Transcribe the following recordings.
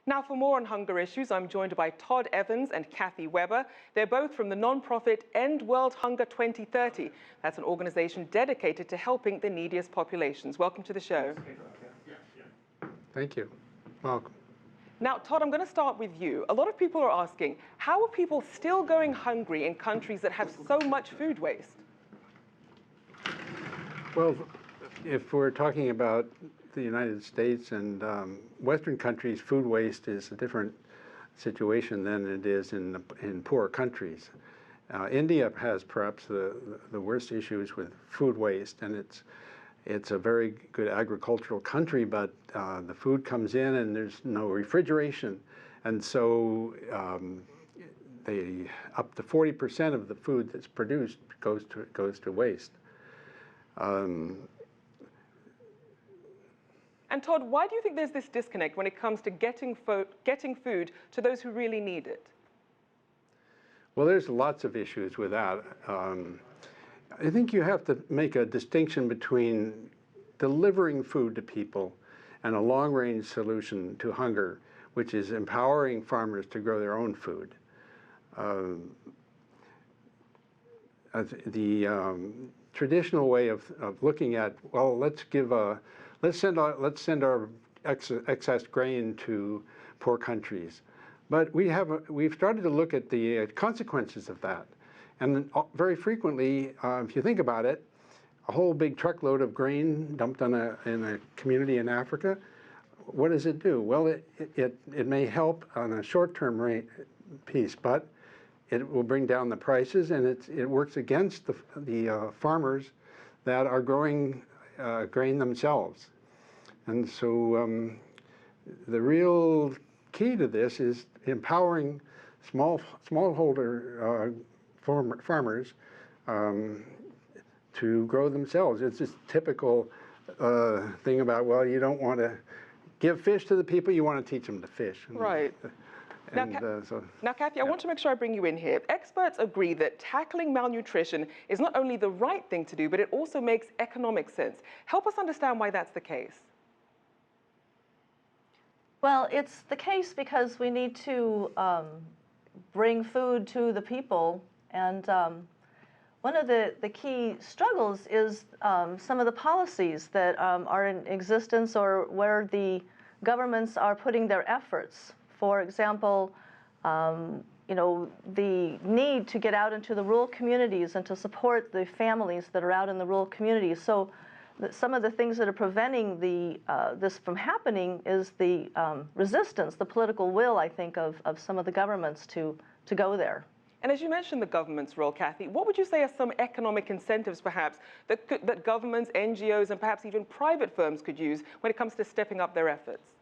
Now, for more on hunger issues, I'm joined by Todd Evans and Cathy Weber. They're both from the non-profit End World Hunger 2030. That's an organization dedicated to helping the neediest populations. Welcome to the show. Thank you. Welcome. Now, Todd, I'm going to start with you. A lot of people are asking, how are people still going hungry in countries that have so much food waste? Well, if we're talking about the United States and Western countries, food waste is a different situation than it is in poor countries. India has perhaps the worst issues with food waste, and it's a very good agricultural country, but the food comes in and there's no refrigeration, and so up to 40% of the food that's produced goes to waste. And Todd, why do you think there's this disconnect when it comes to getting food to those who really need it? Well, there's lots of issues with that. I think you have to make a distinction between delivering food to people and a long-range solution to hunger, which is empowering farmers to grow their own food. The traditional way of looking at, well, let's send our excess grain to poor countries. But we've started to look at the consequences of that. And very frequently, if you think about it, a whole big truckload of grain dumped in a community in Africa, what does it do? Well, it may help on a short-term piece, but it will bring down the prices, and it works against the farmers that are growing grain themselves. And so the real key to this is empowering smallholder farmers to grow themselves. It's this typical thing about, well, you don't want to give fish to the people, you want to teach them to fish. Right. Now, Cathy, I want to make sure I bring you in here. Experts agree that tackling malnutrition is not only the right thing to do, but it also makes economic sense. Help us understand why that's the case. Well, it's the case because we need to bring food to the people, and one of the key struggles is some of the policies that are in existence or where the governments are putting their efforts. For example, the need to get out into the rural communities and to support the families that are out in the rural communities. So some of the things that are preventing this from happening is the resistance, the political will, I think, of some of the governments to go there. And as you mentioned the government's role, Cathy, what would you say are some economic incentives, perhaps, that governments, NGOs, and perhaps even private firms could use when it comes to stepping up their efforts?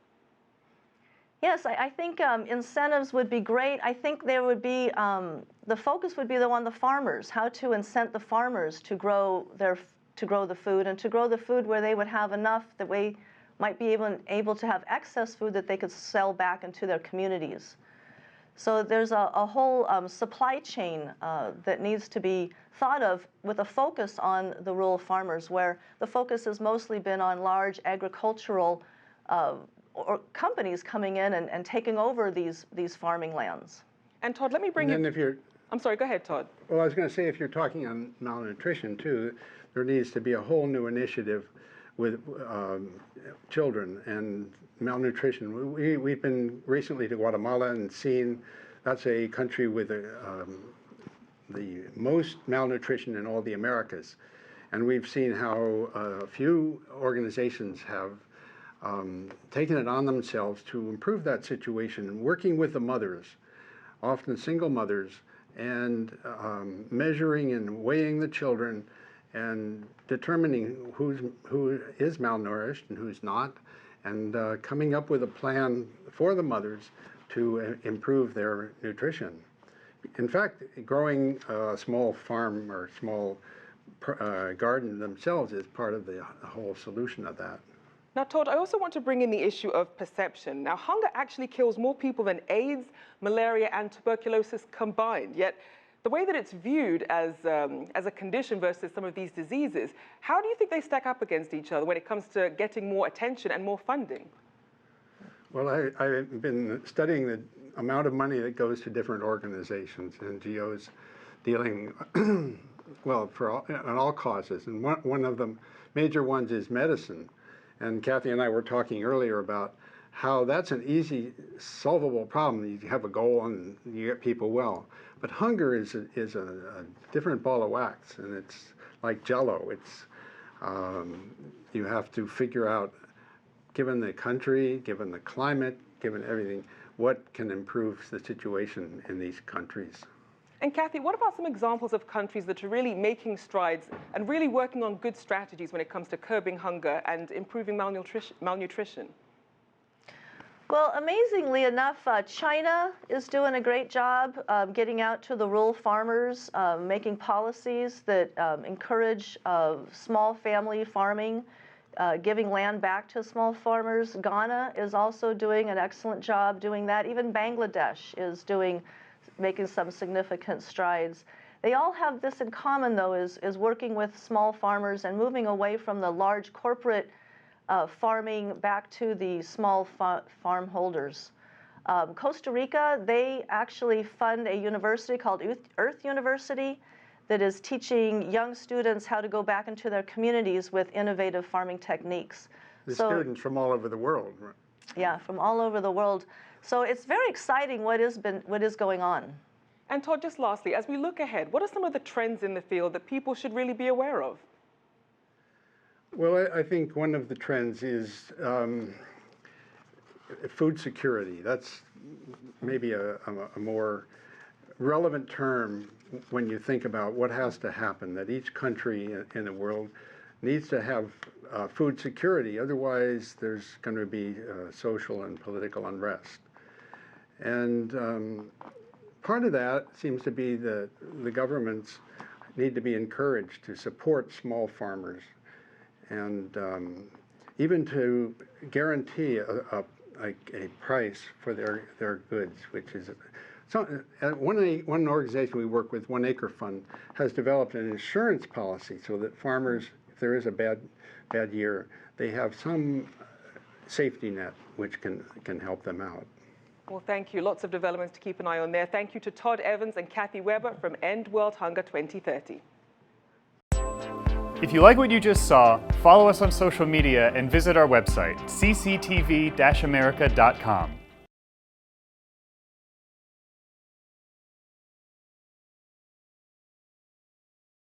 Yes, I think incentives would be great. I think there would be, the focus would be on the farmers, how to incent the farmers to grow the food, and to grow the food where they would have enough that we might be able to have excess food that they could sell back into their communities. So there's a whole supply chain that needs to be thought of with a focus on the rural farmers, where the focus has mostly been on large agricultural or companies coming in and taking over these farming lands. And Todd, let me bring you. I'm sorry, go ahead, Todd. Well, I was going to say, if you're talking on malnutrition too, there needs to be a whole new initiative with children and malnutrition. We've been recently to Guatemala and seen that's a country with the most malnutrition in all the Americas. And we've seen how a few organizations have taken it on themselves to improve that situation, working with the mothers, often single mothers, and measuring and weighing the children and determining who is malnourished and who's not, and coming up with a plan for the mothers to improve their nutrition. In fact, growing a small farm or small garden themselves is part of the whole solution of that. Now, Todd, I also want to bring in the issue of perception. Now, hunger actually kills more people than AIDS, malaria, and tuberculosis combined. Yet, the way that it's viewed as a condition versus some of these diseases, how do you think they stack up against each other when it comes to getting more attention and more funding? Well, I've been studying the amount of money that goes to different organizations, NGOs, dealing, well, on all causes. And one of the major ones is medicine. And Cathy and I were talking earlier about how that's an easy, solvable problem. You have a goal and you get people well. But hunger is a different ball of wax, and it's like Jell-O. You have to figure out, given the country, given the climate, given everything, what can improve the situation in these countries. And Cathy, what about some examples of countries that are really making strides and really working on good strategies when it comes to curbing hunger and improving malnutrition? Well, amazingly enough, China is doing a great job getting out to the rural farmers, making policies that encourage small family farming, giving land back to small farmers. Ghana is also doing an excellent job doing that. Even Bangladesh is making some significant strides. They all have this in common, though, is working with small farmers and moving away from the large corporate farming back to the small farm holders. Costa Rica, they actually fund a university called Earth University that is teaching young students how to go back into their communities with innovative farming techniques. The students from all over the world. Yeah, from all over the world. So it's very exciting what is going on. And Todd, just lastly, as we look ahead, what are some of the trends in the field that people should really be aware of? Well, I think one of the trends is food security. That's maybe a more relevant term when you think about what has to happen, that each country in the world needs to have food security. Otherwise, there's going to be social and political unrest. And part of that seems to be that the governments need to be encouraged to support small farmers and even to guarantee a price for their goods, which is one organization we work with, One Acre Fund, has developed an insurance policy so that farmers, if there is a bad year, they have some safety net which can help them out. Well, thank you. Lots of developments to keep an eye on there. Thank you to Todd Evans and Cathy Weber from End World Hunger 2030. If you like what you just saw, follow us on social media and visit our website, cctv-america.com.